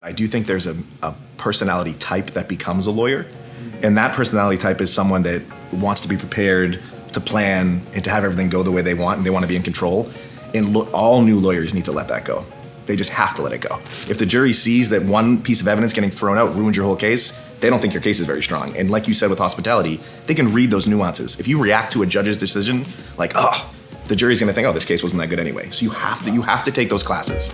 I do think there's a personality type that becomes a lawyer, and that personality type is someone that wants to be prepared, to plan, and to have everything go the way they want, and they want to be in control. And all new lawyers need to let that go. They just have to let it go. If the jury sees that one piece of evidence getting thrown out ruins your whole case, they don't think your case is very strong. And like you said with hospitality, they can read those nuances. If you react to a judge's decision like, oh, the jury's gonna think, oh, this case wasn't that good anyway. So you have to take those classes.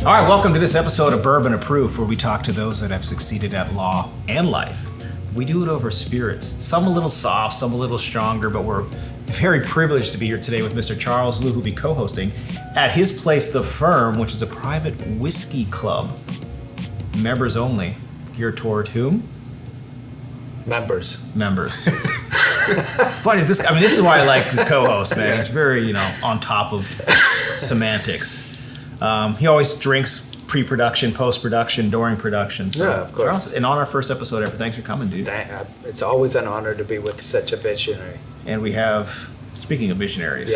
All right, welcome to this episode of Bourbon of Proof, where we talk to those that have succeeded at law and life. We do it over spirits, some a little soft, some a little stronger, but we're very privileged to be here today with Mr. Charles Liu, who'll be co-hosting at his place, The Firm, which is a private whiskey club, members only, geared toward whom? Members. But this is why I like the co-host, man. He's very, on top of semantics. He always drinks pre-production, post-production, during production. So, yeah, of course. Charles, and on our first episode ever, thanks for coming, dude. It's always an honor to be with such a visionary. And we have, speaking of visionaries,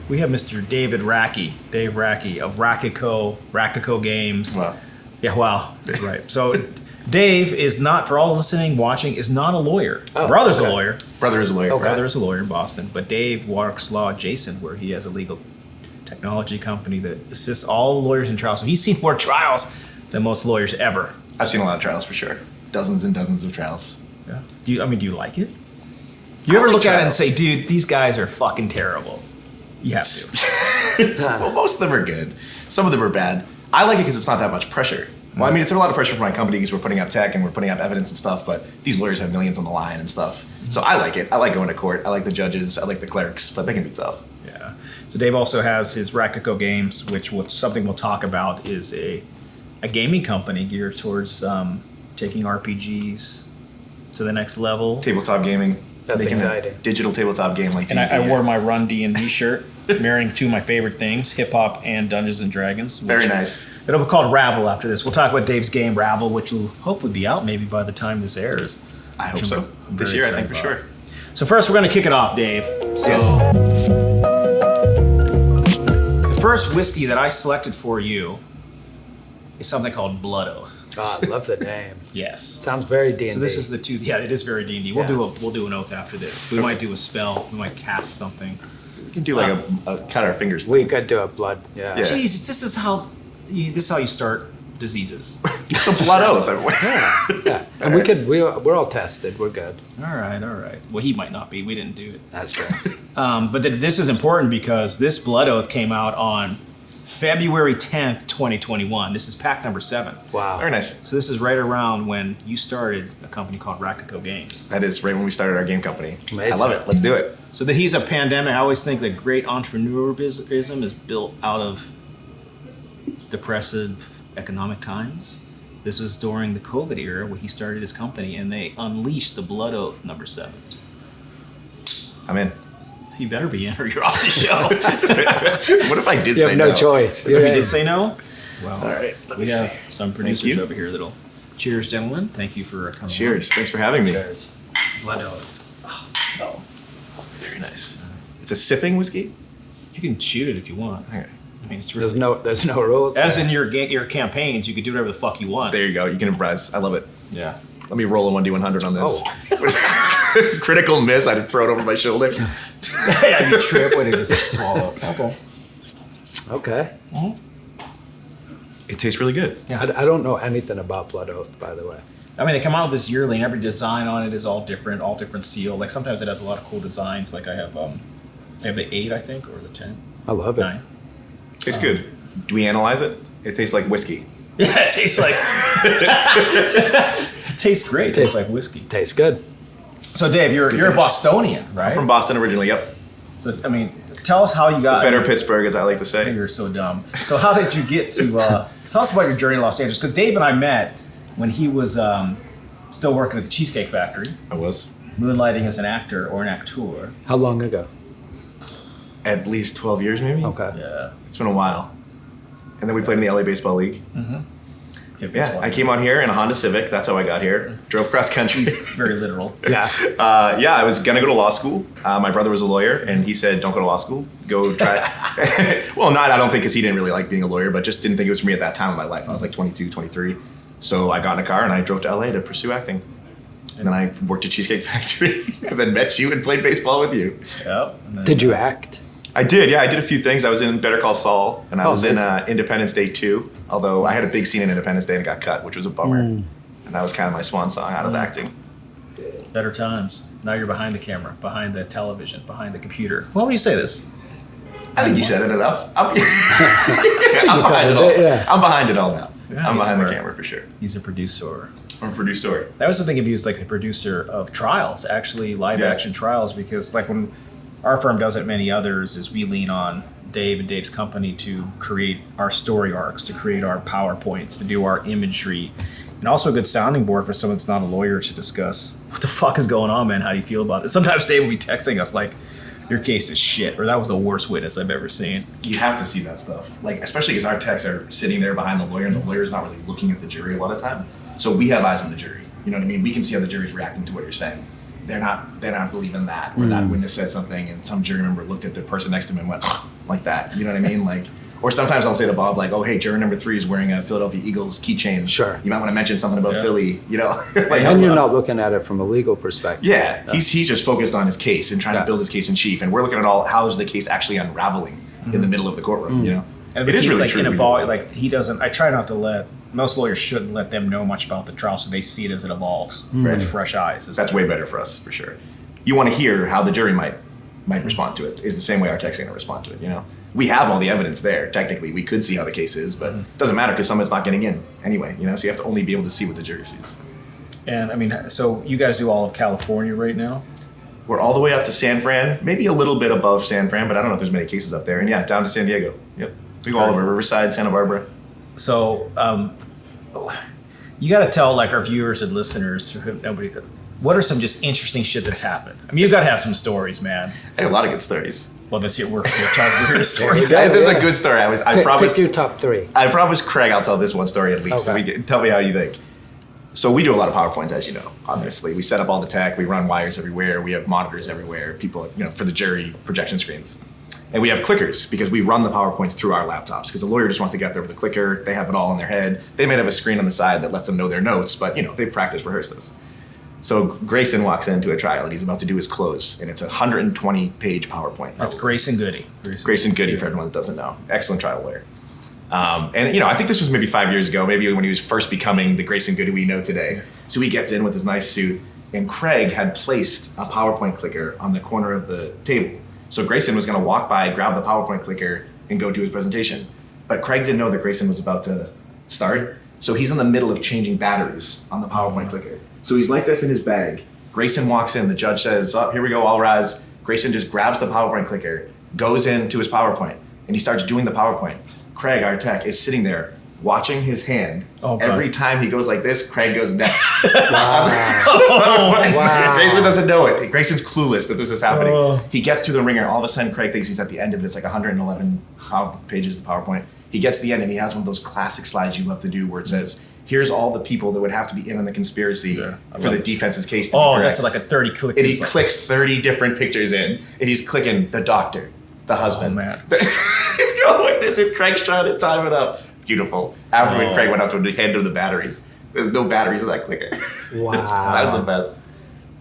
we have Mr. Dave Racki of Racki Games. Wow. Yeah, wow, that's right. So Dave is not, for all listening, watching, is not a lawyer. Brother's a lawyer. Brother is a lawyer. Okay. Brother is a lawyer in Boston, but Dave works law adjacent, where he has a legal technology company that assists all lawyers in trials. So he's seen more trials than most lawyers ever. I've seen a lot of trials for sure. Dozens and dozens of trials. Yeah. Do you like it? You ever look at it and say, dude, these guys are fucking terrible? You have to. Well, most of them are good. Some of them are bad. I like it because it's not that much pressure. Well, I mean, it's a lot of pressure for my company because we're putting up tech and we're putting up evidence and stuff, but these lawyers have millions on the line and stuff. So I like it. I like going to court. I like the judges. I like the clerks, but they can be tough. Yeah. So Dave also has his Racki Games, which something we'll talk about is a gaming company geared towards taking RPGs to the next level. Tabletop gaming. That's exciting. Digital tabletop game like And I wore my Run D&D shirt, marrying two of my favorite things, hip-hop and Dungeons & Dragons. Very nice. It'll be called Ravel after this. We'll talk about Dave's game, Ravel, which will hopefully be out maybe by the time this airs. I hope so. This year, I think, for sure. So first, we're going to kick it off, Dave. So, the first whiskey that I selected for you is something called Blood Oath. Oh, I love the name. Yes. Sounds very D&D. So this is the two. Yeah, it is very D&D. We'll do an oath after this. We might do a spell. We might cast something. We can do like a cut our fingers. We could do a blood. Yeah. Jeez, this is how you start diseases. It's a blood oath. Yeah. And we're all tested. We're good. All right. Well, he might not be. We didn't do it. That's right. But this is important because this blood oath came out on February 10th, 2021. This is Pact number 7. Wow. Very nice. So this is right around when you started a company called Racki Games. That is right when we started our game company. Amazing. I love it. Let's do it. So he's a pandemic. I always think that great entrepreneurism is built out of depressive economic times. This was during the COVID era where he started his company, and they unleashed the blood oath number 7. I'm in. You better be in or you're off the show. What if I did You say have no? no choice. What if you did say no? Well, all right. We have some producers over here that'll. Cheers, gentlemen. Thank you for coming. Cheers. Thanks for having me. Cheers. Blood oath. Oh, very nice. It's a sipping whiskey? You can shoot it if you want. Okay. I mean, it's really, There's no rules. as in your campaigns, you could do whatever the fuck you want. There you go. You can improvise. I love it. Yeah. Let me roll a 1d100 on this. Critical miss. I just throw it over my shoulder. Yeah, you trip when you just swallow. Okay. Mm-hmm. It tastes really good. Yeah. I don't know anything about Blood Oath, by the way. I mean, they come out with this yearly, and every design on it is all different seal. Like sometimes it has a lot of cool designs. Like I have the 8, I think, or the 10. I love it. 9. Tastes good. Do we analyze it? It tastes like whiskey. Yeah, it tastes like. It tastes great. It tastes like whiskey. Tastes good. So, Dave, you're a Bostonian, right? I'm from Boston originally. Yep. So, I mean, tell us how you got. The better Pittsburgh, as I like to say. You're so dumb. So, how did you get to? Tell us about your journey to Los Angeles, because Dave and I met when he was still working at the Cheesecake Factory. I was. Moonlighting as an actor or an actor. How long ago? At least 12 years, maybe. Okay. Yeah. It's been a while. And then we played in the LA Baseball League. Mm-hmm. Yeah, I came on here in a Honda Civic. That's how I got here. Drove cross country. Very literal. Yeah. I was gonna go to law school. My brother was a lawyer, and he said, "Don't go to law school. Go try." Well, I don't think because he didn't really like being a lawyer, but just didn't think it was for me at that time of my life. I was like 22, 23. So I got in a car and I drove to LA to pursue acting. And then I worked at Cheesecake Factory, and then met you and played baseball with you. Yep. Did you act? I did, yeah. I did a few things. I was in Better Call Saul, and I was in amazing. Independence Day 2. Although I had a big scene in Independence Day and it got cut, which was a bummer. And that was kind of my swan song out of acting. Better times. Now you're behind the camera, behind the television, behind the computer. Why would you say this? I think you said it enough. I'm behind it all. Yeah. I'm behind it all now. Yeah, I'm behind the camera for sure. He's a producer. I'm a producer. I also think of you as like the producer of trials, actually live action trials, because like when our firm does it, many others, is we lean on Dave and Dave's company to create our story arcs, to create our PowerPoints, to do our imagery, and also a good sounding board for someone that's not a lawyer to discuss what the fuck is going on, man. How do you feel about it? Sometimes Dave will be texting us like, "Your case is shit," or "That was the worst witness I've ever seen." You have to see that stuff, like especially because our techs are sitting there behind the lawyer, and the lawyer's not really looking at the jury a lot of time. So we have eyes on the jury. You know what I mean? We can see how the jury's reacting to what you're saying. They're not believing that, or that witness said something, and some jury member looked at the person next to him and went like that. You know what I mean? Like, or sometimes I'll say to Bob like, "Oh, hey, juror number 3 is wearing a Philadelphia Eagles keychain. Sure. You might want to mention something about Philly." You know, like, And you're not looking at it from a legal perspective. Yeah, he's just focused on his case and trying to build his case in chief, and we're looking at how is the case actually unraveling in the middle of the courtroom. You know, And it is really like true. like he doesn't. I try not to let most lawyers shouldn't let them know much about the trial, so they see it as it evolves with fresh eyes. That's way better for us, for sure. You want to hear how the jury might respond to it. Is the same way our tech's going to respond to it. You know, we have all the evidence there. Technically, we could see how the case is, but it doesn't matter because someone's not getting in anyway. You know, so you have to only be able to see what the jury sees. And I mean, so you guys do all of California right now? We're all the way up to San Fran, maybe a little bit above San Fran, but I don't know if there's many cases up there. And yeah, down to San Diego. Yep, we go all over Riverside, Santa Barbara. So you got to tell like our viewers and listeners, what are some just interesting shit that's happened? I mean, you got to have some stories, man. I have a lot of good stories. Well, that's it. We're talking here stories. Yeah, This is a good story. I promise. Pick your top 3. I promise Craig I'll tell this one story at least. Okay. Tell me how you think. So we do a lot of PowerPoints, as you know, obviously. We set up all the tech, we run wires everywhere, we have monitors everywhere, people, you know, for the jury, projection screens. And we have clickers because we run the PowerPoints through our laptops because the lawyer just wants to get there with a clicker. They have it all in their head. They might have a screen on the side that lets them know their notes, but, you know, they've practiced, rehearsed this. So Grayson walks into a trial and he's about to do his close, and it's a 120-page PowerPoint. That's Grayson Goody. Grayson Goody, for everyone that doesn't know. Excellent trial lawyer. And, you know, I think this was maybe 5 years ago, maybe when he was first becoming the Grayson Goody we know today. So he gets in with his nice suit, and Craig had placed a PowerPoint clicker on the corner of the table. So Grayson was going to walk by, grab the PowerPoint clicker, and go do his presentation. But Craig didn't know that Grayson was about to start. So he's in the middle of changing batteries on the PowerPoint clicker. So he's like this in his bag. Grayson walks in. The judge says, "Oh, here we go, all rise." Grayson just grabs the PowerPoint clicker, goes into his PowerPoint, and he starts doing the PowerPoint. Craig, our tech, is sitting there watching his hand. Oh, God. Every time he goes like this, Craig goes next. Wow. Grayson doesn't know it. Grayson's clueless that this is happening. He gets to the ringer. All of a sudden, Craig thinks he's at the end of it. It's like 111 pages of PowerPoint. He gets to the end, and he has one of those classic slides you love to do where it says, here's all the people that would have to be in on the conspiracy for the defense's case to be correct. That's like a 30 click. And he clicks 30 different pictures in, and he's clicking the doctor, the husband. Oh, man. He's going like this, and Craig's trying to time it up. Beautiful. After when Craig went up to hand him the batteries, there's no batteries in that clicker. Wow. That was the best.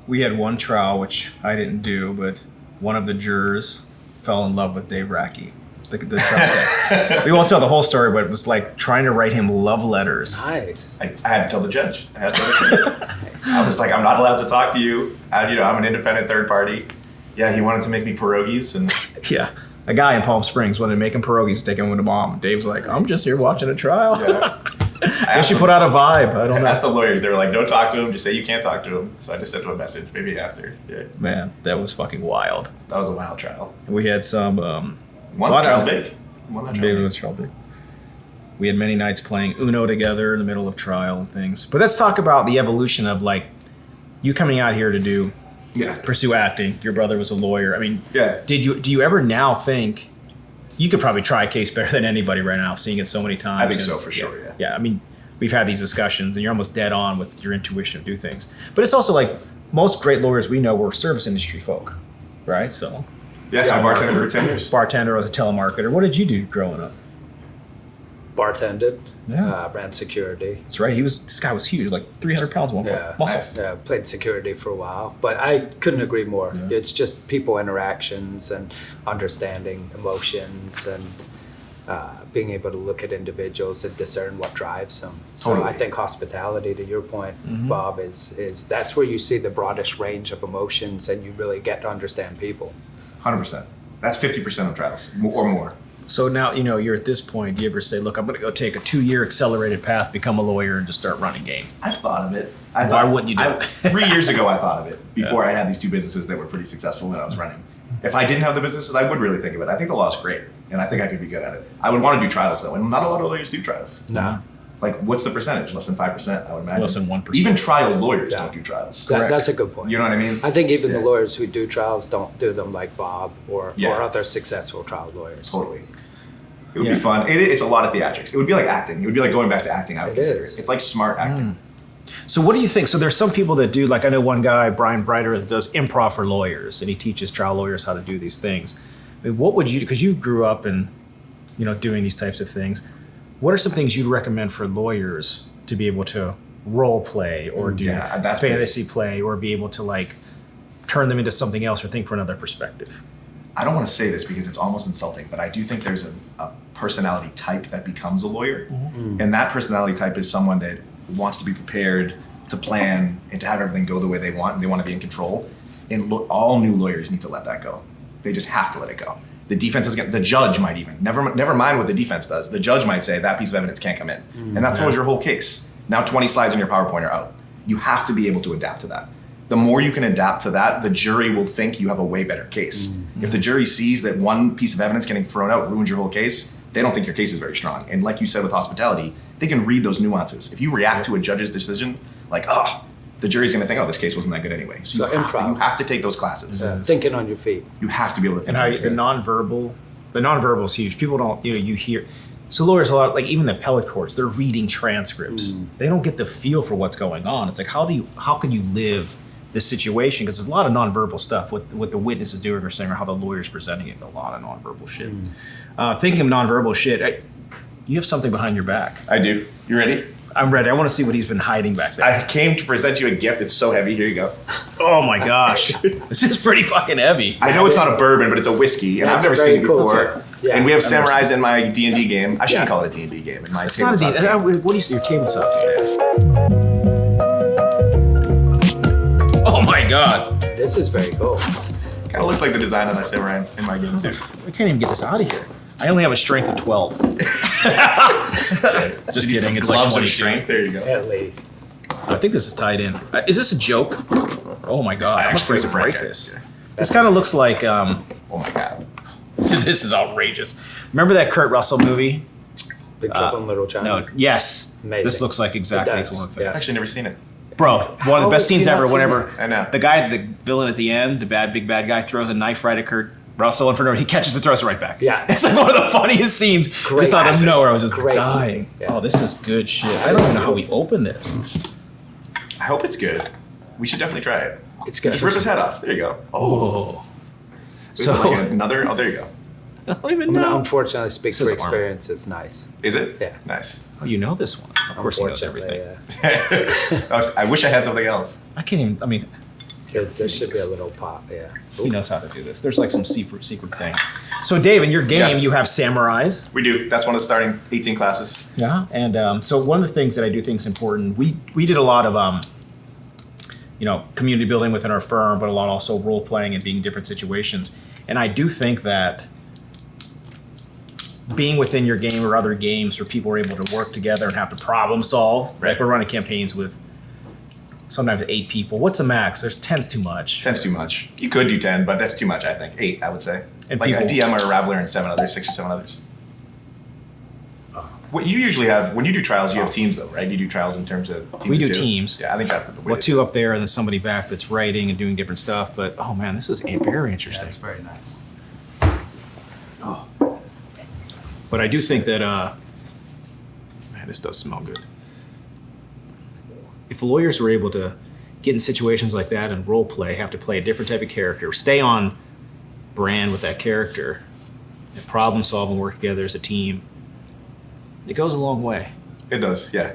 We had one trial, which I didn't do, but one of the jurors fell in love with Dave Racki. The trial tech. We won't tell the whole story, but it was like trying to write him love letters. Nice. I had to tell the judge. I was like, I'm not allowed to talk to you. I'm an independent third party. Yeah, he wanted to make me pierogies, and Yeah. A guy in Palm Springs wanted to make him pierogies, take him with a bomb. Dave's like, I'm just here watching a trial. yeah. I guess you put out a vibe. I don't I know. asked the lawyers. They were like, don't talk to him. Just say you can't talk to him. So I just sent him a message, maybe after. Yeah. Man, that was fucking wild. That was a wild trial. We had some... Won that trial big. Won that trial Big big. was trial big. We had many nights playing Uno together in the middle of trial and things. But let's talk about the evolution of like you coming out here to pursue acting. Your brother was a lawyer. I mean, Yeah. do you ever now think you could probably try a case better than anybody right now, seeing it so many times? I think so, for sure, yeah. Yeah, I mean, we've had these discussions, and you're almost dead on with your intuition to do things. But it's also like most great lawyers we know were service industry folk, right? So Yeah, I bartended for 10 years. bartender, as a telemarketer. What did you do growing up? Bartended, Yeah. ran security. That's right. This guy was huge. He was like 300 pounds at one point. Yeah, Muscle. Yeah, played security for a while, but I couldn't agree more. Yeah. It's just people interactions and understanding emotions and being able to look at individuals and discern what drives them. So Totally. I think hospitality, to your point, Mm-hmm. Bob, is that's where you see the broadest range of emotions and you really get to understand people. 100%. That's 50% of trials or more. So now, you're at this point. Do you ever say, look, I'm going to go take a 2-year accelerated path, become a lawyer, and just start running game? I've thought of it. Why wouldn't you do it? 3 years ago, I thought of it before I had these 2 businesses that were pretty successful when I was running. If I didn't have the businesses, I would really think of it. I think the law is great, and I think I could be good at it. I would want to do trials, though, and not a lot of lawyers do trials. Nah. Like, what's the percentage? Less than 5%, I would imagine. Less than 1%. Even trial lawyers Yeah. don't do trials. That's a good point. You know what I mean? I think even the Yeah. lawyers who do trials don't do them like Bob or Yeah. other successful trial lawyers. Totally. It would Yeah. be fun. It's a lot of theatrics. It would be like acting. It would be like going back to acting, I would It consider is. it. It's like smart acting. So what do you think? So there's some people that do, like I know one guy, Brian Breiter, that does improv for lawyers, and he teaches trial lawyers how to do these things. I mean, what would you, because you grew up in, doing these types of things, what are some things you'd recommend for lawyers to be able to role play or do Yeah, that's fantasy play or be able to like turn them into something else or think for another perspective? I don't want to say this because it's almost insulting, but I do think there's a personality type that becomes a lawyer. And that personality type is someone that wants to be prepared to plan and to have everything go the way they want, and they want to be in control. And all new lawyers need to let that go. They just have to let it go. The defense is the judge might even, never mind what the defense does. The judge might say that piece of evidence can't come in. And that throws your whole case. Now 20 slides in your PowerPoint are out. You have to be able to adapt to that. The more you can adapt to that, the jury will think you have a way better case. If the jury sees that one piece of evidence getting thrown out ruins your whole case, they don't think your case is very strong. And like you said with hospitality, they can read those nuances. If you react to a judge's decision, like, the jury's gonna think, this case wasn't that good anyway. So improv. you have to take those classes. Thinking on your feet. You have to be able to think And how on your the feet. nonverbal is huge. People don't, you hear. So lawyers a lot, like even the appellate courts, they're reading transcripts. They don't get the feel for what's going on. It's like, how can you live this situation? Because there's a lot of nonverbal stuff, what the witness is doing or saying, or how the lawyer's presenting it. A lot of nonverbal shit. Thinking of nonverbal shit, you have something behind your back. I do. You ready? I'm ready. I want to see what he's been hiding back there. I came to present you a gift. It's so heavy. Here you go. Oh my gosh, this is pretty fucking heavy. I know it's not a bourbon, but it's a whiskey, and Yeah, I've it's never a very seen it cool before. tip. Yeah. And we have I've never samurais in my D&D game. I shouldn't Yeah. call it a D&D game. In my It's not a tabletop game. what do you say? Your tabletop game. Oh my god. This is very cool. Kind of looks like the design of that samurai in my game too. I can't even get this out of here. I only have a strength of 12. Just kidding. It's like Gloves of 22. strength. There you go. At least. I think this is tied in. Is this a joke? Oh my god. I'm actually afraid to it's a prank, break this. yeah. This kind of looks like, Oh my god. this is outrageous. Remember that Kurt Russell movie? Big Trouble in Little China. No, yes. Amazing. This looks like exactly It as does, one of the yeah. I've actually never seen it. Bro, one of the How best have you scenes not ever. seen Whenever that? I know. the villain at the end, the big bad guy, throws a knife right at Kurt Russell in front of him. He catches it, throws it right back. Yeah. It's like one of the funniest scenes. Great. Just out of nowhere, I was just Great scene. dying. Yeah. Oh, this is good shit. I don't even know how we open this. I hope it's good. We should definitely try it. It's good. Just rip his head off. There you go. Oh. Is So it like another. Oh, there you go. I don't even I'm gonna know. unfortunately speak Says for armor. experience. It's nice. Is it? Yeah. Nice. Oh, you know this one. Of course, he knows Unfortunately, everything. I wish I had something else. I can't even. I mean, There should be a little pop. Yeah. he knows how to do this. There's like some secret thing. So, Dave, in your game, Yeah. you have samurais. We do. That's one of the starting 18 classes. Yeah, and so one of the things that I do think is important, we did a lot of community building within our firm, but a lot also role playing and being in different situations. And I do think that being within your game or other games where people are able to work together and have to problem solve, like we're running campaigns with sometimes 8 people. What's the max? There's 10's too much. 10's too much. You could do 10, but that's too much, I think. 8, I would say. And like a people- DM or a Raveler and 7 others, 6 or 7 others. What you usually have, when you do trials, you have teams though, right? You do trials in terms of teams We of do 2. teams. Yeah, I think that's the way Well, to 2 up there and then somebody back that's writing and doing different stuff. But, oh man, this is very interesting. That's very nice. But I do think that, man, this does smell good. if lawyers were able to get in situations like that and role play, have to play a different type of character, stay on brand with that character, and problem solve and work together as a team, it goes a long way. It does, yeah.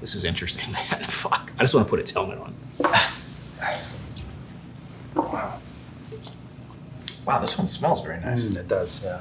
This is interesting, man. Fuck. I just want to put its helmet on. Wow, this one smells very nice. It does, yeah.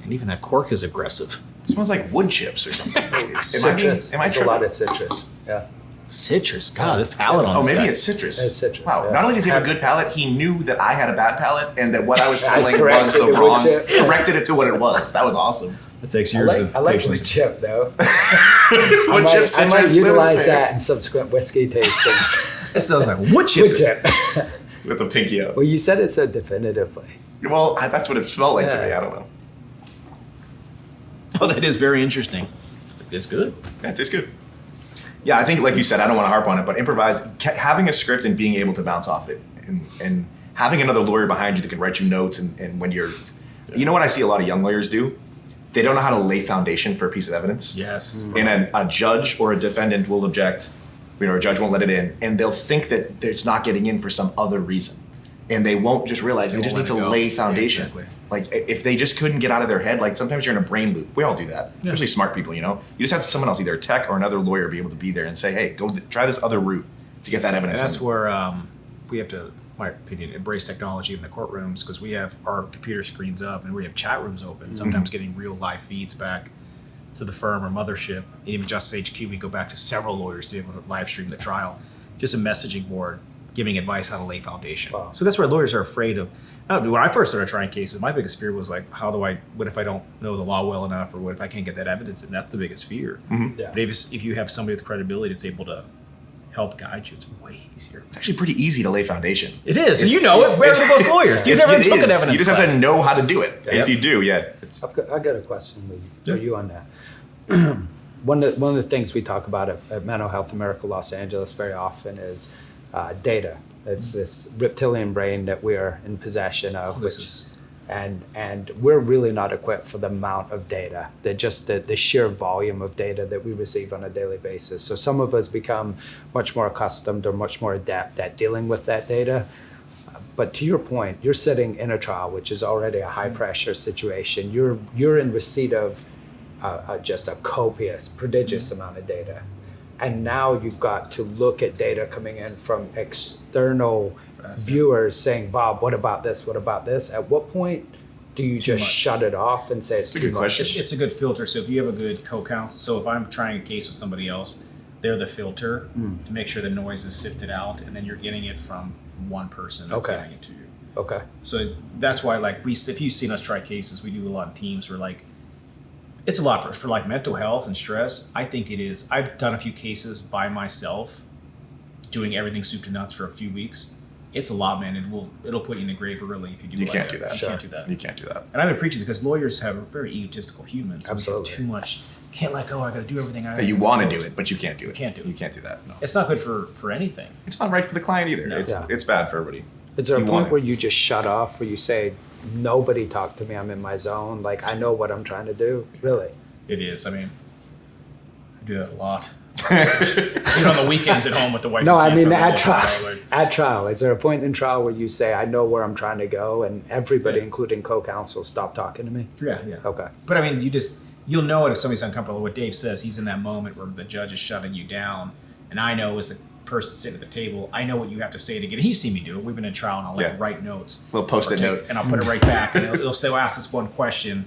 And even that cork is aggressive. It smells like wood chips or something. Citrus. Am I It's a tripping? lot of citrus. Yeah. Citrus. God, this palate on Oh, this maybe guy. it's citrus. It's citrus, Wow. yeah. Not only does he have a good palate, he knew that I had a bad palate and that what I was I smelling was corrected the the wood wrong. chip. Corrected it to what it was. That was awesome. That takes I years like, of I like patience. wood chip, though. Wood I chip might citrus. utilize that in subsequent whiskey tastings. This sounds like wood chip. Wood chip. With the pinky out. Well, you said it so definitively. Well, that's what it smelled like to Yeah. me. I don't know. Oh, that is very interesting. It's good. Yeah, it tastes good. Yeah, I think, like you said, I don't want to harp on it, but having a script and being able to bounce off it, and having another lawyer behind you that can write you notes, and when you're, you know what I see a lot of young lawyers do? They don't know how to lay foundation for a piece of evidence. Yes. And a judge or a defendant will object, a judge won't let it in, and they'll think that it's not getting in for some other reason. And they won't just realize they just need to lay foundation. Yeah, exactly. Like, if they just couldn't get out of their head, like sometimes you're in a brain loop. We all do that, especially smart people, You just have someone else, either a tech or another lawyer, be able to be there and say, hey, go try this other route to get that evidence. And that's in. where we have to, in my opinion, embrace technology in the courtrooms, because we have our computer screens up and we have chat rooms open, sometimes getting real live feeds back to the firm or mothership. Even Justice HQ, we go back to several lawyers to be able to live stream the trial. Just a messaging board giving advice how to lay foundation. Wow. So that's where lawyers are afraid of. When I first started trying cases, my biggest fear was like, what if I don't know the law well enough, or what if I can't get that evidence? And that's the biggest fear. Yeah. But if you have somebody with credibility that's able to help guide you, it's way easier. It's actually pretty easy to lay foundation. It is. You know it better than most lawyers. You've never It took an is. evidence You just have class. to know how to do it. And Yep. if you do, it's I got a question for you on that. One of the things we talk about at Mental Health America Los Angeles very often is data. It's this reptilian brain that we are in possession of, and we're really not equipped for the amount of data, the sheer volume of data that we receive on a daily basis. So some of us become much more accustomed or much more adept at dealing with that data. But to your point, you're sitting in a trial, which is already a high pressure situation. You're in receipt of just a copious, prodigious amount of data. And now you've got to look at data coming in from external viewers saying, Bob, what about this? What about this? At what point do you just much. shut it off and say it's a too good much? question. It's a good filter. So if you have a good co-counsel, so if I'm trying a case with somebody else, they're the filter to make sure the noise is sifted out, and then you're getting it from one person that's Okay. getting it to you. Okay. So that's why, like, if you've seen us try cases, we do a lot of teams where, like, it's a lot for like mental health and stress. I think it is. I've done a few cases by myself, doing everything soup to nuts for a few weeks. It's a lot, man. It'll put you in the grave early if you do. You like can't do that. You Sure. can't do that. you can't do that. And I've been preaching because lawyers are very egotistical humans. Absolutely. We have too much. Can't let go. I got to do everything. You want to do it, but you can't do it. Can't do it. You can't do that. No. It's not good for anything. It's not right for the client either. No. It's bad for everybody. Is there a You point want it. where you just shut off, where you say, nobody talk to me, I'm in my zone, like I know what I'm trying to do? Really? It is. I mean, I do that a lot. I do it on the weekends at home with the wife. No, and I kids mean on the at whole trial. time, like- At trial, is there a point in trial where you say, I know where I'm trying to go, and everybody, Yeah. including co-counsel, stop talking to me? Yeah, yeah. Okay. But I mean, you'll know it if somebody's uncomfortable. What Dave says, he's in that moment where the judge is shutting you down, and I know as the person sitting at the table, I know what you have to say to get it. He's seen me do it. We've been in trial, and I'll Yeah. write notes, Little Post-it note. and I'll put it right back, and they'll still ask this one question.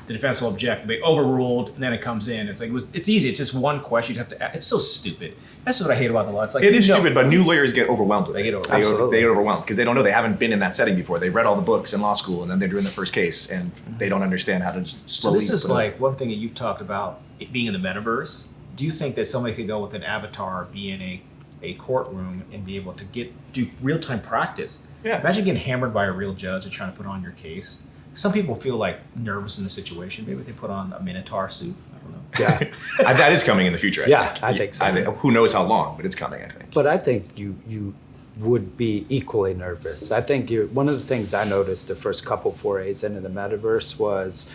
The defense will object, they overruled, and then it comes in. It's like it's easy. It's just one question. You'd have to. It's so stupid. That's what I hate about the law. It's like It is stupid, but new lawyers get overwhelmed with They it. get overwhelmed. Absolutely. They get overwhelmed because they don't know. They haven't been in that setting before. They've read all the books in law school, and then they're doing the first case, and they don't understand how to just So slowly. this is put it- like one thing that you've talked about, it being in the metaverse. Do you think that somebody could go with an avatar, be in a courtroom, and be able to do real time practice? Yeah. Imagine getting hammered by a real judge and trying to put on your case. Some people feel like nervous in the situation. Maybe they put on a Minotaur suit. I don't know. Yeah. that is coming in the future. Yeah, I think so. Who knows how long, but it's coming. I think. But I think you would be equally nervous. I think one of the things I noticed the first couple forays into the metaverse was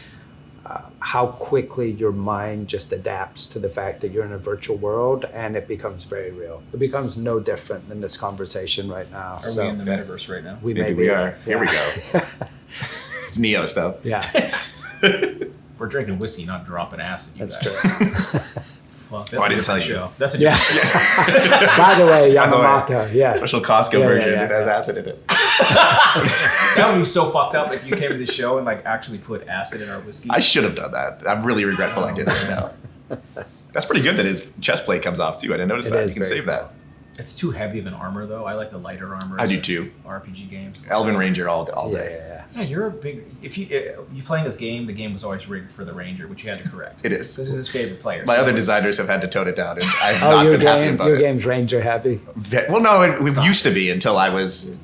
how quickly your mind just adapts to the fact that you're in a virtual world, and it becomes very real. It becomes no different than this conversation right now. Are we in the metaverse right now? Maybe we are. Here we go. It's Neo stuff. Yeah. We're drinking whiskey, not dropping acid. That's guys. true. Fuck, that's I a didn't tell different you. show. That's a Yeah. different By the way, By the way, Yamato. Yeah. Special Costco Yeah, version. yeah. It has acid in it. That would be so fucked up if you came to the show and like actually put acid in our whiskey. I should have done that. I'm really regretful I didn't now. That's pretty good that his chest plate comes off too. I didn't notice It that. is You can very save that. It's too heavy of an armor though. I like the lighter armor. I do too. RPG games. Elven Ranger all Yeah, day. yeah. Yeah, you're a big. If you playing this game, the game was always rigged for the Ranger, which you had to correct. It is. This is his favorite player. My so- other designers have had to tone it down, and I've Oh, not your been happy game, about your it. game's Ranger heavy. Well, no, it used to be until I was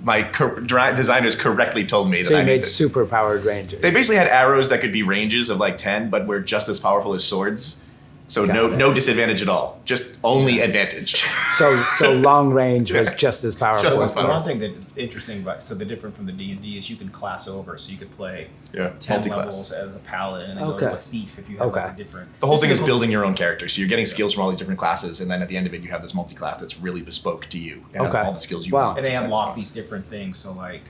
designers correctly told me So that you I made needed. super powered Rangers. They basically had arrows that could be ranges of like 10, but were just as powerful as swords. So Got it. no disadvantage at all. Just only advantage. So long range was just as powerful. Just as Well, powerful. one thing that interesting about the different from the D&D is you can class over, so you could play Yeah, 10 multi-class. levels as a paladin and then go Okay. to a thief if you have like Okay. a different. The whole This thing is a- building your own character. So you're getting skills from all these different classes, and then at the end of it, you have this multi-class that's really bespoke to you. It has Okay. all the skills you Wow. want. And they It's unlock exciting. these different things. So like,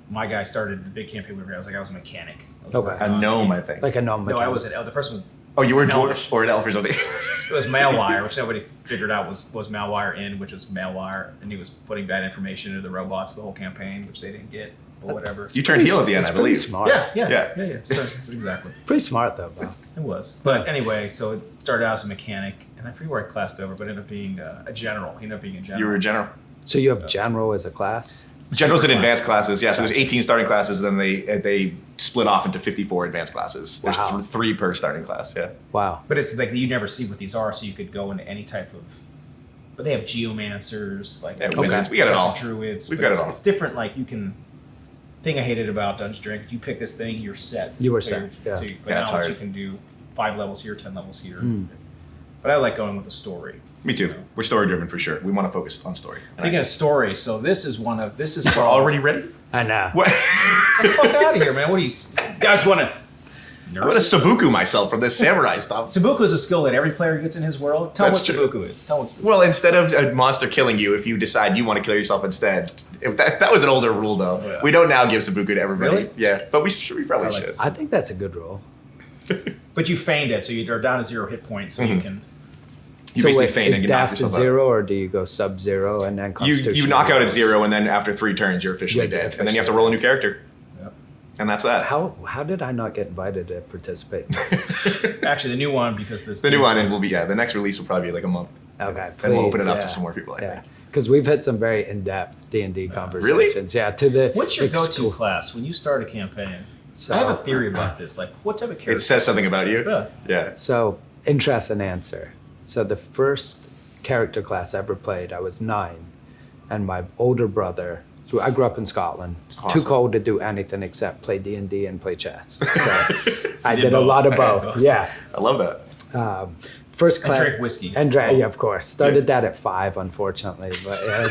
my guy started the big campaign we were. I was a mechanic. I was Okay. working A on- gnome, I think. Like a gnome No, I mechanic. was the first one. Oh, you were a was dwarf or an elf or something. It was malwire, which nobody figured out was malwire in, which was malwire, and he was putting bad information into the robots the whole campaign, which they didn't get or whatever. You turned heel at the end, I It's pretty believe. smart. Yeah. So, exactly. Pretty smart though, bro. It was. But anyway, so it started out as a mechanic, and I forget where I classed over, but ended up being a general. He ended up being a general. You were a general. So you have general as a class? Generals and Super advanced class. classes, yeah. So there's 18 starting classes, then they split off into 54 advanced classes. There's Wow. three per starting class, yeah. Wow. But it's like you never see what these are, so you could go into any type of. But they have geomancers, like Yeah, wizards. We got it all. druids. We've but got it it's- all. It's different. Like you can. Thing I hated about Dungeons and Dragons, you pick this thing, you're set. You were set, yeah. But Yeah, now it's you hard. can do 5 levels here, 10 levels here. Hmm. But I like going with the story. Me too. We're story driven for sure. We want to focus on story. Speaking of story, so this is We're called- already ready? I know. What? Get the fuck out of here, man. What do you guys want to? I'm gonna Sabuku myself from this samurai stuff. Sabuku is a skill that every player gets in his world. Tell That's what true. Sabuku is. Tell what Sabuku. Well, instead of a monster killing you, if you decide you want to kill yourself instead, if that was an older rule though. Yeah. We don't now give Sabuku to everybody. Really? Yeah, but we probably I like should. this. I think that's a good rule. But you feigned it, so you're down to 0 hit points, so you can. You So basically wait, feign is and you knock death to yourself out. 0 or do you go sub-0 and then You constitution? knock out at rolls? 0, and then after 3 turns, you're officially You're dead. dead And then you have to officially. roll a new character. Yep. And that's that. How did I not get invited to participate in this? Actually, the new one because this. The new one will be, the next release will probably be like a month. Okay, And we'll open please, it up to yeah. some more people, I think. Because we've had some very in-depth D&D Really? conversations. Yeah, to the What's your exclu- go-to class when you start a campaign? So, I have a theory about this. Like, what type of character? It says something about you. Yeah. Yeah. So, interesting answer. So the first character class I ever played, I was 9, and my older brother. So I grew up in Scotland. Awesome. Too cold to do anything except play D&D and play chess. So I did did a both. lot of I did both. both. Yeah. I love that. First And class. drink whiskey. And Oh. yeah, of course. Started that at 5, unfortunately. But yeah,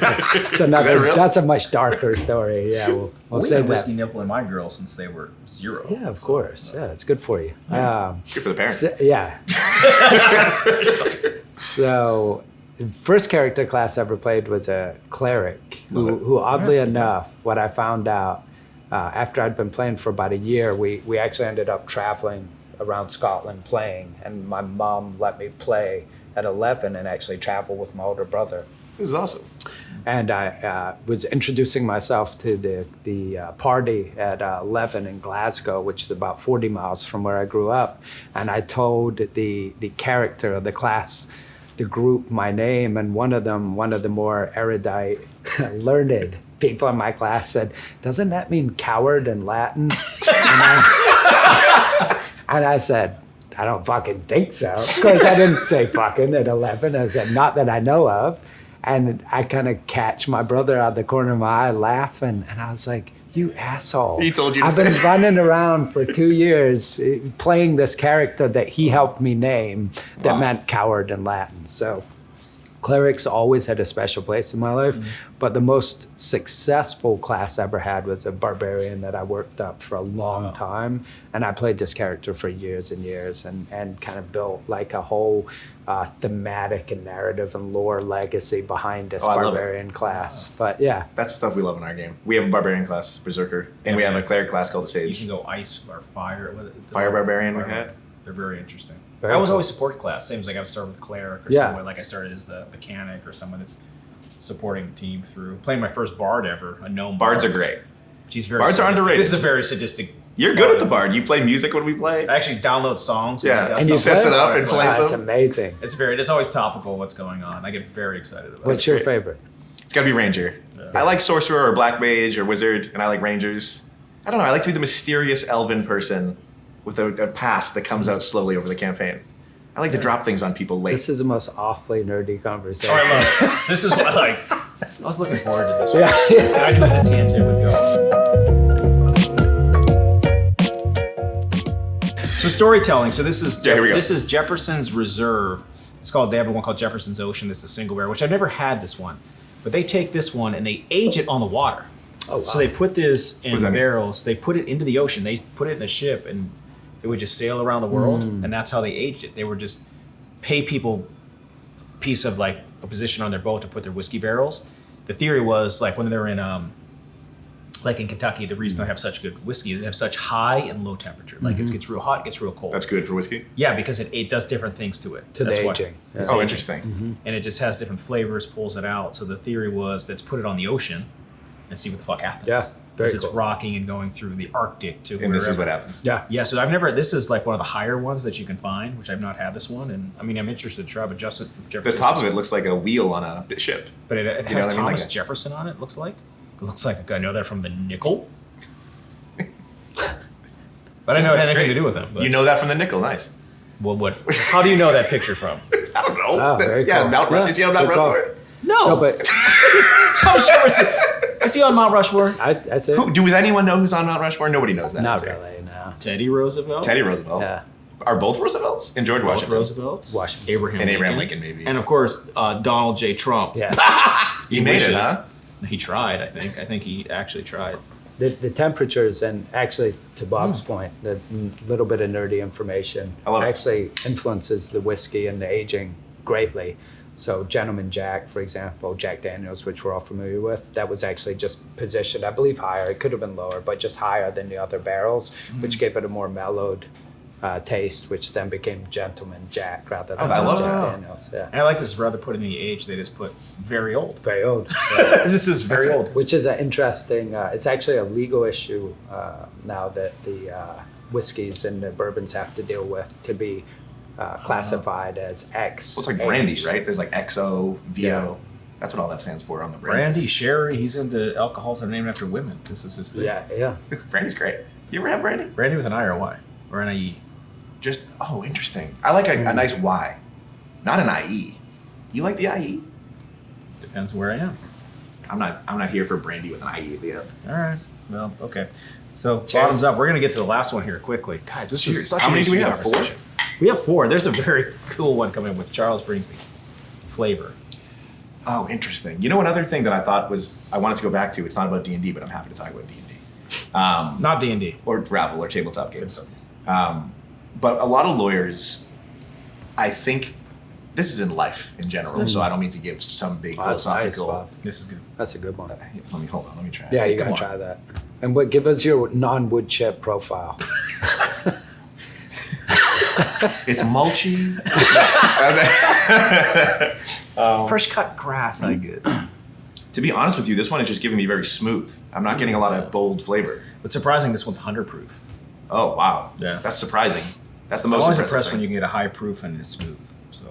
it's another, that real? that's a much darker story. Yeah, we'll we save had that. whiskey nipple in my girls since they were 0. Yeah, of course. Yeah, it's good for you. Good for the parents. Yeah. So, the first character class I ever played was a cleric who oddly enough, what I found out after I'd been playing for about a year, we actually ended up traveling around Scotland playing, and my mom let me play at 11 and actually travel with my older brother. This is awesome. And I was introducing myself to the party at 11 in Glasgow, which is about 40 miles from where I grew up. And I told the character of the class, the group, my name, and one of the more erudite, learned people in my class said, "Doesn't that mean coward in Latin?" And I said, "I don't fucking think so." Of course, I didn't say fucking at 11. I said, "Not that I know of." And I kind of catch my brother out of the corner of my eye laughing. And I was like, "You asshole." He told you to I've say been it. running around for 2 years playing this character that he helped me name that meant coward in Latin. So Clerics always had a special place in my life, but the most successful class I ever had was a barbarian that I worked up for a long time, and I played this character for years and years, and kind of built like a whole thematic and narrative and lore legacy behind this barbarian class. But yeah, That's the stuff we love in our game. We have a barbarian class, Berserker, and we have a cleric class called the You Sage. can go ice or fire. Fire barbarian we had. They're very interesting. Very I was cool. always support class. Same as like I would start with cleric or Yeah. someone like I started as the mechanic or someone that's supporting the team through playing my first bard ever, a gnome. Bards bard. are great. She's very Bards are sadistic. underrated. This is a very sadistic. You're good at the bard. You play music when we play. I actually download songs. when Yeah. I do And you stuff. sets play? it up and plays That's them. amazing. It's always topical what's going on. I get very excited about What's it. your great. favorite? It's got to be ranger. I like sorcerer or black mage or wizard, and I like rangers. I don't know. I like to be the mysterious elven person with a past that comes out slowly over the campaign. I like to drop things on people late. This is the most awfully nerdy conversation. Oh, I love it. This is what I like. I was looking forward to this. Yeah. I knew the tangent would go. So storytelling. So this is Yeah, here we go. this is Jefferson's Reserve. It's called. They have one called Jefferson's Ocean. It's a single barrel, which I've never had this one, but they take this one and they age it on the water. Oh, wow. So they put this in does that mean? barrels. They put it into the ocean. They put it in a ship and it would just sail around the world, and that's how they aged it. They would just pay people a piece of like a position on their boat to put their whiskey barrels. The theory was like when they're in like in Kentucky, the reason they have such good whiskey is they have such high and low temperature. Like it gets real hot, it gets real cold. That's good for whiskey. Yeah, because it does different things to it. To That's the why. aging. It's Oh, aging. interesting. And it just has different flavors, pulls it out. So the theory was let's put it on the ocean and see what the fuck happens. Yeah, very Because it's cool. rocking and going through the Arctic to And this is wherever. what happens. Yeah. Yeah, so this is like one of the higher ones that you can find, which I've not had this one. And I mean, I'm interested to try, but Jefferson. The top of it looks like a wheel on a ship. But it You has know what I mean? Thomas Like a- Jefferson on it, looks like. It looks like I know that from the nickel. But I know it had That's anything great. to do with him. But You know that from the nickel. Nice. well, what? How do you know that picture from? I don't know. Oh, very yeah, cool. Mount Yeah, Is he on Mount good call. Rushmore? No, No, but Thomas Jefferson. Is he on Mount Rushmore? I say Does anyone know who's on Mount Rushmore? Nobody knows that. not answer. really. No. Teddy Roosevelt. Teddy Roosevelt. Yeah. Are both Roosevelts? And George Both Washington. Roosevelts. Washington. Abraham And Lincoln. Abraham Lincoln, maybe. And of course, Donald J. Trump. Yeah. He made it, wishes. huh? He tried, I think. I think he actually tried. The temperatures, and actually to Bob's point, the little bit of nerdy information I love it. actually influences the whiskey and the aging greatly. So Gentleman Jack, for example, Jack Daniels, which we're all familiar with, that was actually just positioned, I believe, higher. It could have been lower, but just higher than the other barrels, which gave it a more mellowed taste, which then became Gentleman Jack rather than I just love Jack that. Daniels. Yeah. And I like this rather put in the age, they just put very old. Very old. This is very old. Which is an interesting, it's actually a legal issue now that the whiskeys and the bourbons have to deal with to be classified as X. Well, it's like brandy, age. right? There's like XO, VO. Yeah. That's what all that stands for on the brand. Brandy, sherry, he's into alcohols that are named after women. This is his thing. Yeah. Brandy's great. You ever have brandy? Brandy with an I or a Y? Or an IE? Interesting. I like a nice Y, not an IE. You like the IE? Depends where I am. I'm not here for brandy with an IE at the end. All right. Well, okay. So bottoms up. We're gonna get to the last one here quickly, guys. This Cheers. is such How a many do we sweet have? 4? conversation. We have 4. There's a very cool one coming with Charles brings the flavor. Oh, interesting. You know, another thing that I thought was I wanted to go back to. It's not about D&D, but I'm happy to talk about D&D. Not D&D. Or Rabble or tabletop games. But a lot of lawyers, I think, this is in life in general, so I don't mean to give some big Oh, that's nice, philosophical. Bob. This is good. That's a good one. Let me try it. Yeah, you Come gotta on. try that. And give us your non-wood chip profile. It's mulchy. Fresh cut grass, I get. To be honest with you, this one is just giving me very smooth. I'm not getting a lot of bold flavor. What's surprising, this one's 100 proof. Oh, wow. Yeah. That's surprising. That's the I'm most always impressive impressed thing. when you can get a high proof and it's smooth. So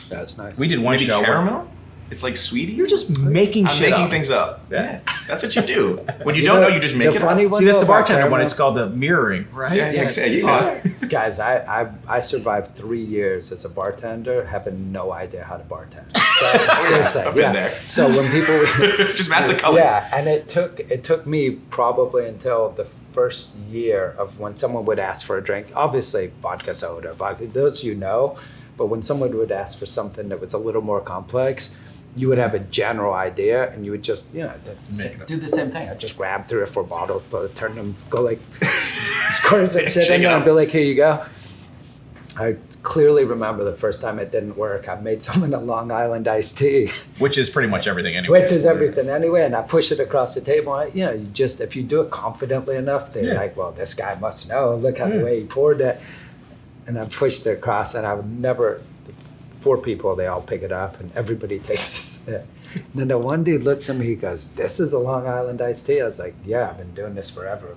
That's nice. we did one Maybe show. where- caramel? It's like sweetie? You're just making I'm shit making up. things up. Yeah. That's what you do. When you don't know, you just make the it funny up. one See, that's though the about bartender one. caramel- It's called the mirroring, right? Yeah, exactly. You know. Guys, I survived 3 years as a bartender having no idea how to bartend. So, seriously, I've been there. So when people Just match the color. Yeah, and it took me probably until the first year of when someone would ask for a drink. Obviously, vodka soda, vodka, those you know. But when someone would ask for something that was a little more complex, you would have a general idea, and you would just, do the same thing. I'd just grab 3 or 4 bottles, turn them, go like, squirt some shit in there, and be like, here you go. I clearly remember the first time it didn't work. I made someone a Long Island iced tea. Which is pretty much everything anyway. And I push it across the table. If you do it confidently enough, they're like, well, this guy must know. Look at the way he poured it. And I pushed it across, and I would never... 4 people, they all pick it up, and everybody tastes it. And then the one dude looks at me, he goes, this is a Long Island iced tea? I was like, yeah, I've been doing this forever.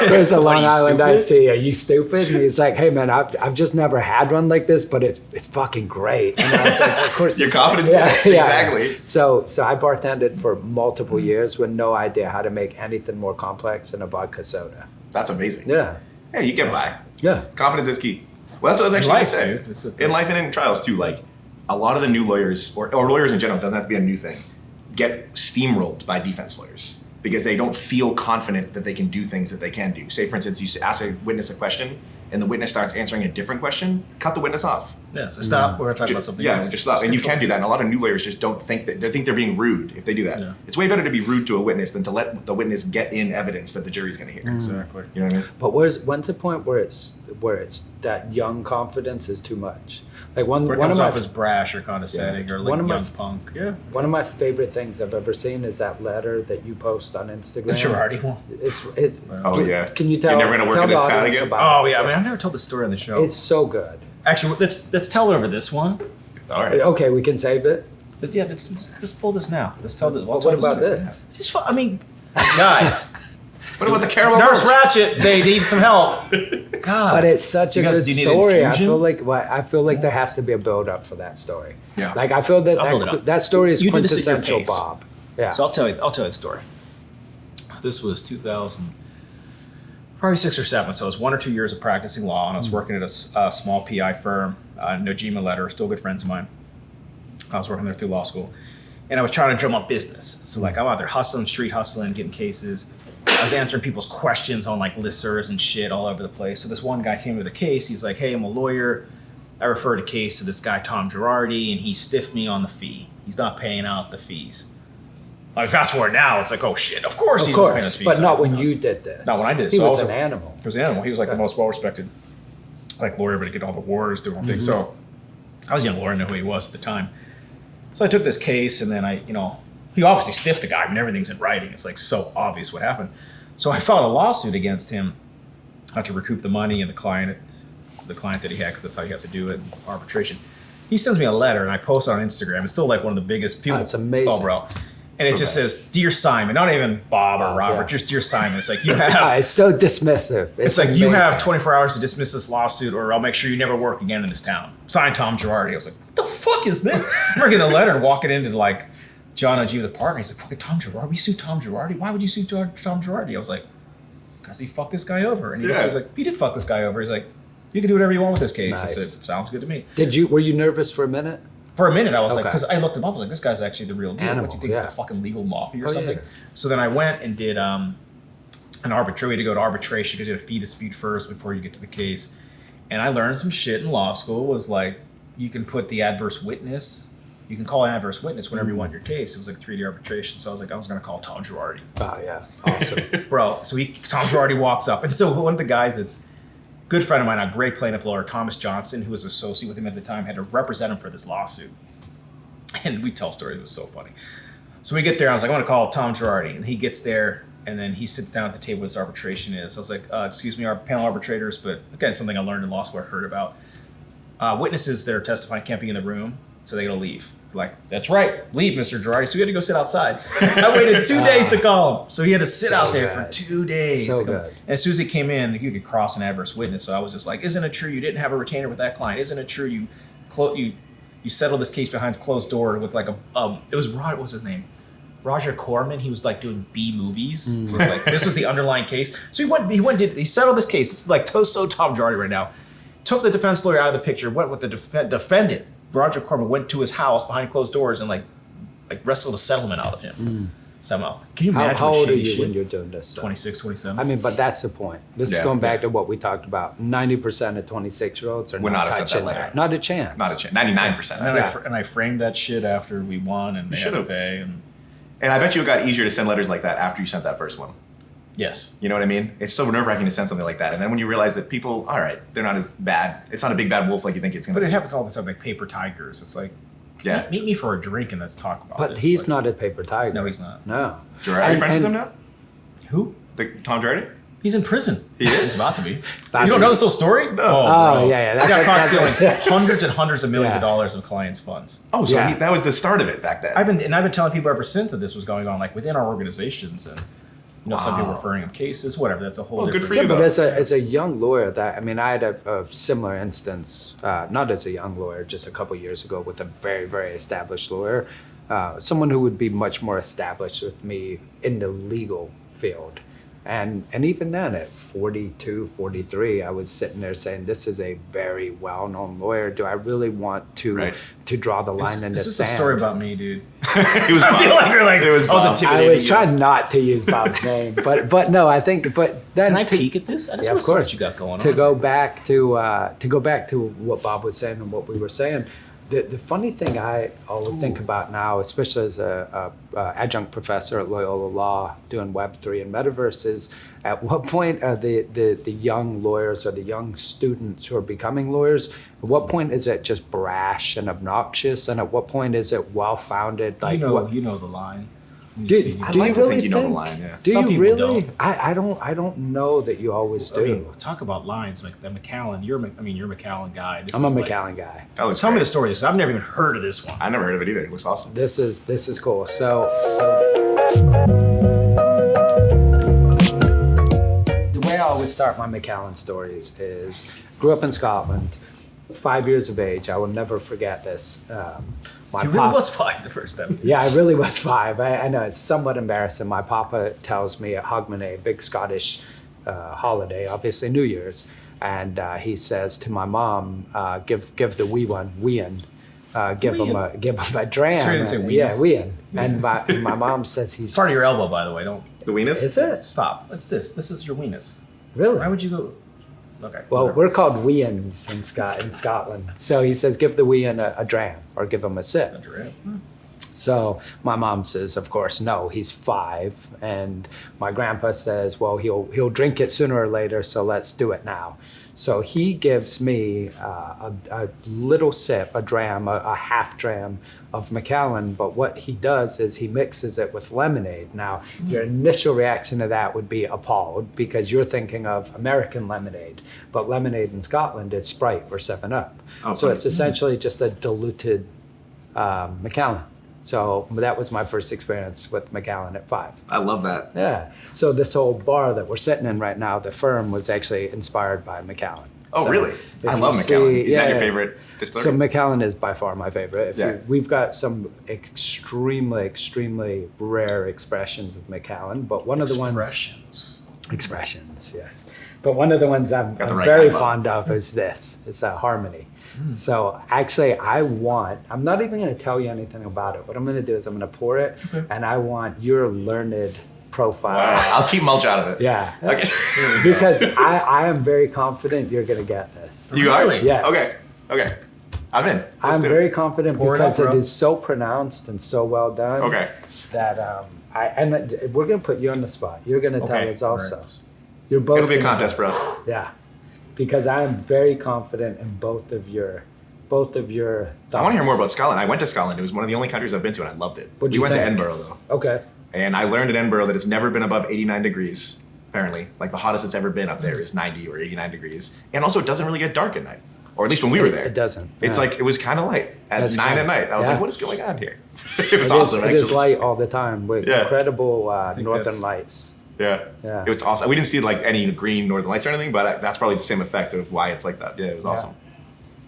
There's a Long Island iced tea. Are you stupid? And he's like, hey man, I've just never had one like this, but it's fucking great. And I was like, of course. Your confidence, exactly. So I bartended for multiple years with no idea how to make anything more complex than a vodka soda. That's amazing. Yeah. Hey, you get by. Yeah. Confidence is key. Well, that's what I was actually going to say. In life and in trials, too, like, a lot of the new lawyers, or lawyers in general, it doesn't have to be a new thing, get steamrolled by defense lawyers because they don't feel confident that they can do things that they can do. Say, for instance, you ask a witness a question, and the witness starts answering a different question, cut the witness off. Yeah, so stop. We're going to talk about something else. Yeah, just stop. And you can do that. And a lot of new lawyers just don't think that, they think they're being rude if they do that. Yeah. It's way better to be rude to a witness than to let the witness get in evidence that the jury's going to hear. Exactly. You know what I mean? But when's the point where it's that young confidence is too much? Like where it comes off as brash or condescending or like young punk. Yeah. One of my favorite things I've ever seen is that letter that you post on Instagram. The Girardi one. Yeah. Can you tell? You're never going to work in this town again? Oh yeah. I mean, I've never told the story on the show. It's so good. Actually, let's tell it over this one. All right. Okay, we can save it. But yeah, let's pull this now. Let's tell this. What about this? Just, guys. What about the caramel? Nurse Ratchet, they need some help. God. But it's such a good story. I feel like there has to be a build up for that story. Yeah. Like I feel that story is quintessential Bob. Yeah. So I'll tell you the story. This was 2000, probably 6 or 7. So it was 1 or 2 years of practicing law, and I was working at a small PI firm, Nojima Letter, still good friends of mine. I was working there through law school, and I was trying to drum up business. So like I'm out there hustling, street hustling, getting cases. I was answering people's questions on like listservs and shit all over the place. So this one guy came with a case. He's like, hey, I'm a lawyer. I referred a case to this guy, Tom Girardi, and he stiffed me on the fee. He's not paying out the fees. I mean, fast forward now, it's like, oh shit, of course he was paying his fees. But not when you did this. Not when I did this. He was an animal. He was an animal. He was like the most well-respected lawyer, but he did all the wars, doing things. So I was a young lawyer, I didn't know who he was at the time. So I took this case, and then he obviously stiffed the guy. I mean, everything's in writing. It's like so obvious what happened. So I filed a lawsuit against him to recoup the money and the client that he had, because that's how you have to do it in arbitration. He sends me a letter, and I post it on Instagram. It's still like one of the biggest people. That's amazing. Oh, bro. And it just says, Dear Simon, not even Bob or Robert, just Dear Simon. It's like, you have... it's so dismissive. It's like, amazing. You have 24 hours to dismiss this lawsuit, or I'll make sure you never work again in this town. Signed, Tom Girardi. I was like, what the fuck is this? I remember getting the letter and walking into like John O'G, the partner. He's like, fucking Tom Girardi? We sued Tom Girardi? Why would you sue Tom Girardi? I was like, because he fucked this guy over. And he was like, he did fuck this guy over. He's like, you can do whatever you want with this case. Nice. I said, sounds good to me. Were you nervous for a minute? For a minute, I was like, because I looked him up, I was like, this guy's actually the real deal. Animal, What, he thinks the fucking legal mafia or something? Yeah. So then I went and did an arbitration. We had to go to arbitration because you had a fee dispute first before you get to the case. And I learned some shit in law school. Was like, you can put the adverse witness, you can call an adverse witness whenever you want your case. It was like 3-day arbitration. So I was like, I was going to call Tom Girardi. Oh, yeah. Awesome. Bro, so Tom Girardi walks up. And so one of the guys is good friend of mine, a great plaintiff lawyer, Thomas Johnson, who was an associate with him at the time, had to represent him for this lawsuit. And we tell stories, it was so funny. So we get there, I was like, I want to call Tom Girardi. And he gets there, and then he sits down at the table where this arbitration is. I was like, excuse me, our panel arbitrators, but again, something I learned in law school, I heard about. Witnesses that are testifying can't be in the room, so they got to leave. Like, that's right, leave, Mr. Girardi. So we had to go sit outside. I waited 2 days to call him. So he had to sit out there for 2 days. So good. And as soon as he came in, you could cross an adverse witness. So I was just like, isn't it true you didn't have a retainer with that client? Isn't it true you settled this case behind a closed door with like it was what was his name? Roger Corman. He was like doing B movies. It was like, this was the underlying case. So he settled this case. It's like Toso Tom Girardi right now. Took the defense lawyer out of the picture, went with the defendant. Roger Corman went to his house behind closed doors and like wrestled a settlement out of him. somehow. Can you imagine How what old are shady you shit? when you're doing this stuff? 26, 27. I mean, but that's the point. This is Yeah. going back to what we talked about. 90% of 26-year-olds are Would not not have sent that touching letter. that. Not a chance. Not a chance. 99%. and, That's I it. and I framed that shit after we won, and they had to should've. pay. And And I bet you it got easier to send letters like that after you sent that first one. yes, You know what I mean? It's so nerve-wracking to send something like that. And then when you realize that people, all right, they're not as bad. It's not a big bad wolf like you think it's going but to it be. happens all the time, like paper tigers. It's like, Yeah. meet me for a drink and let's talk about But this. he's Like, not a paper tiger. No, he's not. No. Girardi, are you friends with him now? Who? Tom Girardi? He's in prison. He is? He's about to be. That's You don't know right. this whole story? No. Oh, yeah. I got caught that's stealing what- hundreds and hundreds of millions of Yeah. dollars of clients' funds. Oh, so Yeah. that was the start of it back then. I've been telling people ever since that this was going on, like within our organizations, and some people referring them cases, whatever. That's a whole Well, good different. for you, Yeah, but though. as a young lawyer, I had a similar instance, not as a young lawyer, just a couple years ago with a very, very established lawyer, someone who would be much more established with me in the legal field. And even then, at 42, 43, I was sitting there saying, this is a very well-known lawyer. Do I really want to Right. to draw the line in the This is sand? a story about me, dude. It was I feel like you're like, It was I was Bob. intimidating I was you. trying not to use Bob's name, but no, I think, but then Can I to- peek at this? I just Yeah, want of to see what course. you got going to on. go back to what Bob was saying and what we were saying. The funny thing I always think about now, especially as a adjunct professor at Loyola Law doing Web3 and Metaverse, is at what point are the young lawyers or the young students who are becoming lawyers, at what point is it just brash and obnoxious, and at what point is it well-founded? Like, what, you know the line. When you Dude, see me. I do like you to really think you know the think? line, yeah. Do Some you people really? don't. I don't know that you always do. I mean, talk about lines like the Macallan. You're a Macallan guy. This I'm a is like- Macallan guy. That looks Tell me great. the story. I've never even heard of this one. I never heard of it either. It looks awesome. This is cool. So the way I always start my Macallan stories is grew up in Scotland, 5 years of age. I will never forget this. My You really pop- was 5 the first time. Yeah, I really was 5. I know it's somewhat embarrassing. My papa tells me at Hogmanay, big Scottish holiday, obviously New Year's, and he says to my mom, "Give the wee one, wean, give him a dram." Sure you didn't say Yeah, weenus. wean. And my mom says he's It's part of your elbow, by the way. Don't The weenus? Is it stop. What's this? This is your weenus. really? Why would you go? Okay. Well, whatever. we're called weans in Scotland. So he says, give the wean a dram or give him a sip. That's right. So my mom says, of course, no, he's 5. And my grandpa says, well, he'll drink it sooner or later, so let's do it now. So he gives me a little sip, a dram, a half dram of Macallan. But what he does is he mixes it with lemonade. Now, your initial reaction to that would be appalled because you're thinking of American lemonade. But lemonade in Scotland is Sprite or 7-Up. Oh, So funny. it's essentially just a diluted Macallan. So that was my first experience with Macallan at 5. I love that. Yeah. So this whole bar that we're sitting in right now, the firm was actually inspired by Macallan. Oh, So really? if I you love Macallan. see- Is that yeah, your yeah. favorite distillery? So Macallan is by far my favorite. Yeah. We've got some extremely rare expressions of Macallan, but one of the ones expressions, yes. But one of the ones I'm Got the right very kind, Bob. fond of is this. It's a harmony. So actually, I'm not even going to tell you anything about it. What I'm going to do is I'm going to pour it, and I want your learned profile. Wow. I'll keep mulch out of it. Yeah. Okay. Because I am very confident you're going to get this. You are? Really? Yes. Okay. I'm in. Let's I'm do it. very confident Pour it because up, it bro. is so pronounced and so well done. Okay. That we're going to put you on the spot. You're going to tell Okay. us also. Right. You're both. It'll be a gonna contest tell for us. us. Yeah, because I am very confident in both of your thoughts. I want to hear more about Scotland. I went to Scotland. It was one of the only countries I've been to, and I loved it. What'd We you went to think? Edinburgh, though. Okay. And I learned in Edinburgh that it's never been above 89 degrees, apparently. Like, the hottest it's ever been up there is 90 or 89 degrees. And also, it doesn't really get dark at night. Or at least when we were there. It doesn't. It's yeah. like, it was kind of light at That's 9 cool. at night. I was Yeah. like, what is going on here? It was It is- awesome, It is actually. light all the time with Yeah. incredible think northern that's- lights. Yeah. Yeah. It was awesome. We didn't see, like, any green northern lights or anything, but that's probably the same effect of why it's like that. Yeah, it was awesome.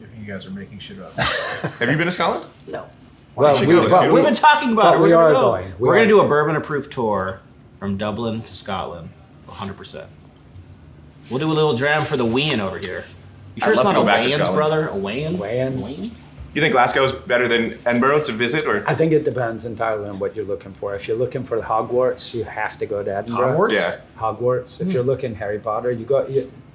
I think you guys are making shit up. Have you been to Scotland? No. Well, should go. but We've been talking about but it. we We're are gonna go. going. We We're are going to do a going. bourbon-approved tour from Dublin to Scotland, 100%. We'll do a little dram for the Wayne over here. You sure I'd it's love not to a go back to Wayne's, Scotland. brother? A Wayne? Wayne? Wayne? You think Glasgow is better than Edinburgh to visit, or? I think it depends entirely on what you're looking for. If you're looking for the Hogwarts, you have to go to Edinburgh. Hogwarts? Yeah. Hogwarts. If you're looking Harry Potter,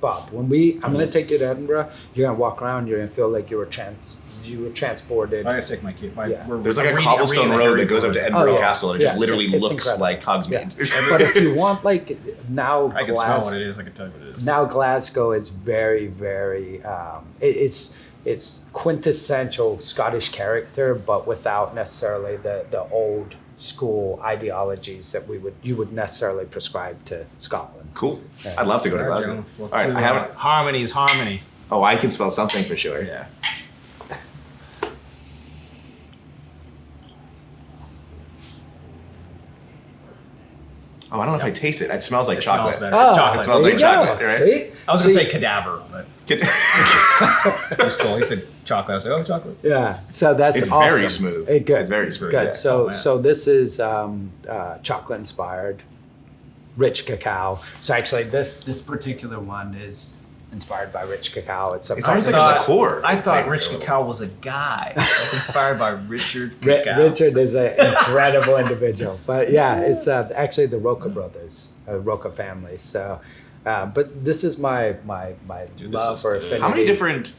Bob. I'm gonna take you to Edinburgh. You're gonna walk around. You're gonna feel like you were transported. I gotta take my kid. Yeah. There's like a cobblestone road that goes up to Edinburgh Castle, and it just literally it's looks incredible. like Hogsmeade. But if you want, like now, I can smell what it is. I can tell you what it is. now Glasgow is very, very. It's quintessential Scottish character, but without necessarily the old school ideologies that you would necessarily prescribe to Scotland. Cool. I'd love to go to Glasgow. Well, All right, I haven't. Harmony is harmony. Oh, I can spell something for sure. Yeah. Oh, I don't know if I taste it. It smells like It chocolate. smells better. It's chocolate. It smells there like you go. chocolate, right? See? I was gonna say cadaver, but Get- he stole. He said chocolate. I was like, oh, chocolate. Yeah, so that's It's awesome. very smooth. Good. It's very smooth, Good. yeah. So, Oh, man. so this is chocolate inspired, rich cacao. So actually, this particular one is inspired by rich cacao. It's It's almost like a liqueur. I thought Maybe Rich a little. Cacao was a guy, like inspired by Richard Ri- Cacao. Richard is an incredible individual, but yeah, it's actually the Roca brothers, Roca family. So, but this is my Dude, this love is for good. affinity. How many different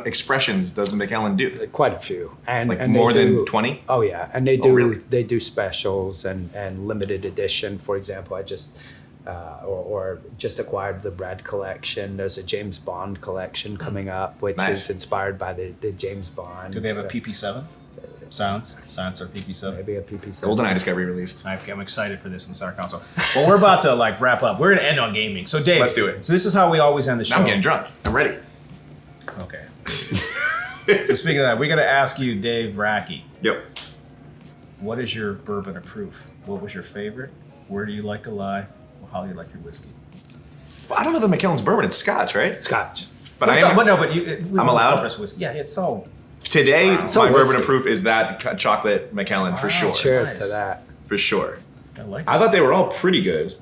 expressions does Macallan do? Quite a few, and Like and they more than do- 20? Oh yeah, and they do really? they do specials and limited edition. For example, I just or just acquired the Red collection. There's a James Bond collection coming up, which Nice. is inspired by the James Bond. Do they have a So PP7? Sounds or PP7? maybe a PP7? GoldenEye Discovery released. I'm excited for this in the Center Console. Well, we're about to wrap up. We're gonna end on gaming. So Dave, Let's do it. So this is how we always end the show. Now I'm getting drunk. I'm ready. Okay. So speaking of that, we got to ask you, Dave Racki, Yep. what is your bourbon of proof? What was your favorite? Where do you like to lie? How do you like your whiskey? Well, I don't know the Macallan's bourbon. It's Scotch, right? Scotch. But I am, I'm allowed? Whiskey. Yeah, it's all. today, So my bourbon whiskey. of proof is that chocolate Macallan for Wow. sure. Cheers Nice. to that. For sure. I like. I thought they were all pretty good.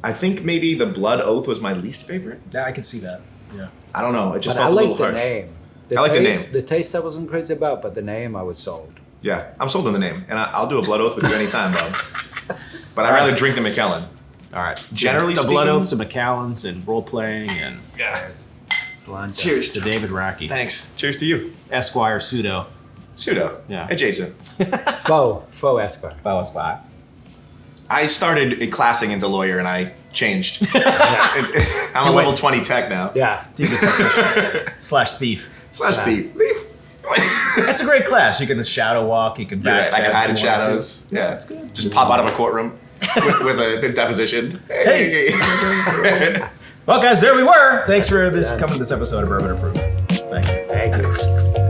I think maybe the Blood Oath was my least favorite. Yeah, I can see that. Yeah. I don't know. It just But I felt a like little the harsh. name. I like the taste, name. The taste I wasn't crazy about, but the name I was sold. Yeah, I'm sold on the name, and I'll do a Blood Oath with you anytime, Bob. But I'd rather drink the Macallan. All right. Generally the speaking, Blood Oaths and Macallans and role playing and Yeah. Cilantro. Cheers. to David Racki, Thanks. Cheers to you. Esquire Pseudo. Pseudo. Yeah. Adjacent. Faux Esquire. That was fine. I started classing into lawyer, and I changed. I'm a level 20 tech now. Yeah. He's a technician / thief. Slash thief. Thief. That's a great class. You can shadow walk. You can Yeah, backstab. I can hide in if you want to. shadows. Yeah, That's good. Just pop out of a courtroom with a deposition. Hey. Well, guys, there we were. Thanks for coming to this episode of Bourbon Approved. Thanks. Thank you.